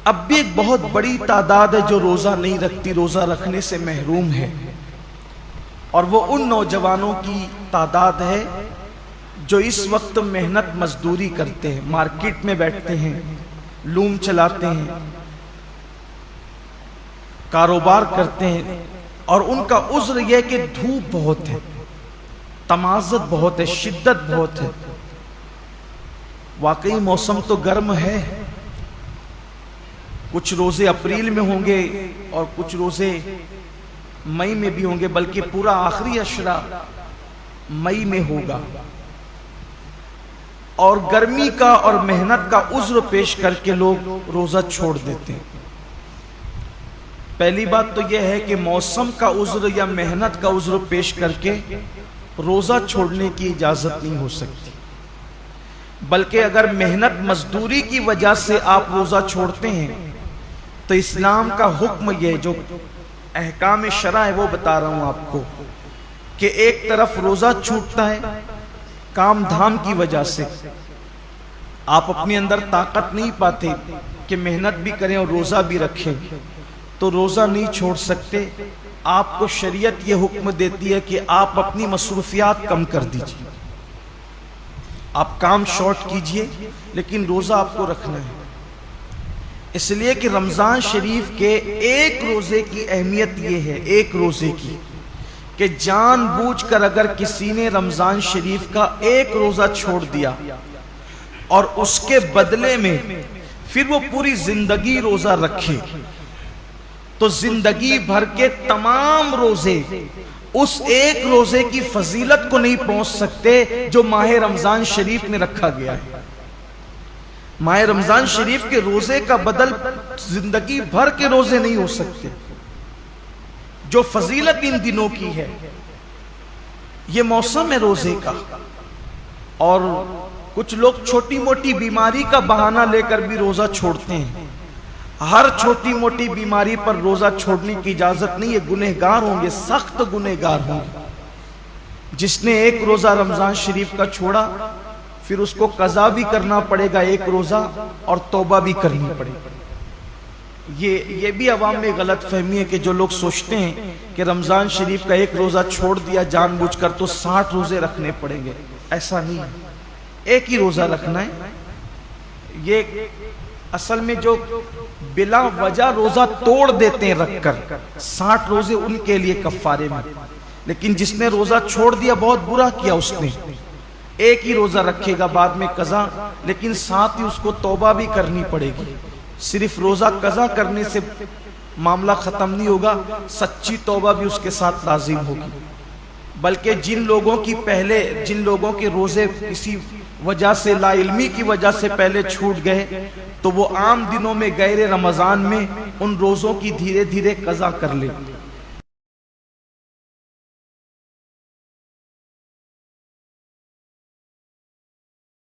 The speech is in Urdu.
اب بھی ایک بہت بڑی تعداد ہے جو روزہ نہیں رکھتی، روزہ رکھنے سے محروم ہے، اور وہ ان نوجوانوں کی تعداد ہے جو اس وقت محنت مزدوری کرتے ہیں، مارکیٹ میں بیٹھتے ہیں، لوم چلاتے ہیں، کاروبار کرتے ہیں، اور ان کا عذر یہ کہ دھوپ بہت ہے، تمازت بہت ہے، شدت بہت ہے۔ واقعی موسم تو گرم ہے، کچھ روزے اپریل میں ہوں گے اور کچھ روزے مئی میں بھی ہوں گے، بلکہ پورا آخری عشرہ مئی میں ہوگا، اور گرمی کا اور محنت کا عذر پیش کر کے لوگ روزہ چھوڑ دیتے ہیں۔ پہلی بات تو یہ ہے کہ موسم کا عذر یا محنت کا عذر پیش کر کے روزہ چھوڑنے کی اجازت نہیں ہو سکتی، بلکہ اگر محنت مزدوری کی وجہ سے آپ روزہ چھوڑتے ہیں تو اسلام کا حکم یہ جو احکام شرع ہے وہ بتا رہا ہوں آپ کو، کہ ایک طرف روزہ چھوٹتا ہے کام دھام کی وجہ سے، آپ اپنے اندر طاقت نہیں پاتے کہ محنت بھی کریں اور روزہ بھی رکھیں، تو روزہ نہیں چھوڑ سکتے۔ آپ کو شریعت یہ حکم دیتی ہے کہ آپ اپنی مصروفیات کم کر دیجئے، آپ کام شارٹ کیجئے، لیکن روزہ آپ کو رکھنا ہے، اس لیے کہ رمضان شریف کے ایک روزے کی اہمیت یہ ہے، ایک روزے کی، کہ جان بوجھ کر اگر کسی نے رمضان شریف کا ایک روزہ چھوڑ دیا اور اس کے بدلے میں پھر وہ پوری زندگی روزہ رکھے، تو زندگی بھر کے تمام روزے اس ایک روزے کی فضیلت کو نہیں پہنچ سکتے جو ماہ رمضان شریف میں رکھا گیا ہے۔ ماہ رمضان شریف کے روزے کا بدل زندگی بھر کے روزے نہیں ہو سکتے، جو فضیلت ان دنوں کی ہے۔ یہ موسم ہے روزے کا، اور کچھ لوگ چھوٹی موٹی بیماری کا بہانہ لے کر بھی روزہ چھوڑتے ہیں۔ ہر چھوٹی موٹی بیماری پر روزہ چھوڑنے کی اجازت نہیں ہے، گنہگار ہوں گے، سخت گنہگار ہوں گے۔ جس نے ایک روزہ رمضان شریف کا چھوڑا پھر اس کو قضا بھی کرنا پڑے گا ایک روزہ، اور توبہ بھی کرنی پڑے گی۔ یہ بھی عوام میں غلط فہمی ہے کہ جو لوگ سوچتے ہیں کہ رمضان شریف کا ایک روزہ چھوڑ دیا جان بوجھ کر تو 60 روزے رکھنے پڑیں گے، ایسا نہیں ہے، ایک ہی روزہ رکھنا ہے۔ یہ اصل میں جو بلا وجہ روزہ توڑ دیتے ہیں رکھ کر، 60 روزے ان کے لیے کفارے میں، لیکن جس نے روزہ چھوڑ دیا بہت برا کیا، اس نے ایک ہی روزہ رکھے گا بعد میں قضا، لیکن ساتھ ہی اس کو توبہ بھی کرنی پڑے گی۔ صرف روزہ قضا کرنے سے معاملہ ختم نہیں ہوگا، سچی توبہ بھی اس کے ساتھ لازم ہوگی۔ بلکہ جن لوگوں کے روزے کسی وجہ سے، لا علمی کی وجہ سے پہلے چھوٹ گئے، تو وہ عام دنوں میں غیر رمضان میں ان روزوں کی دھیرے دھیرے قضا کر لیں۔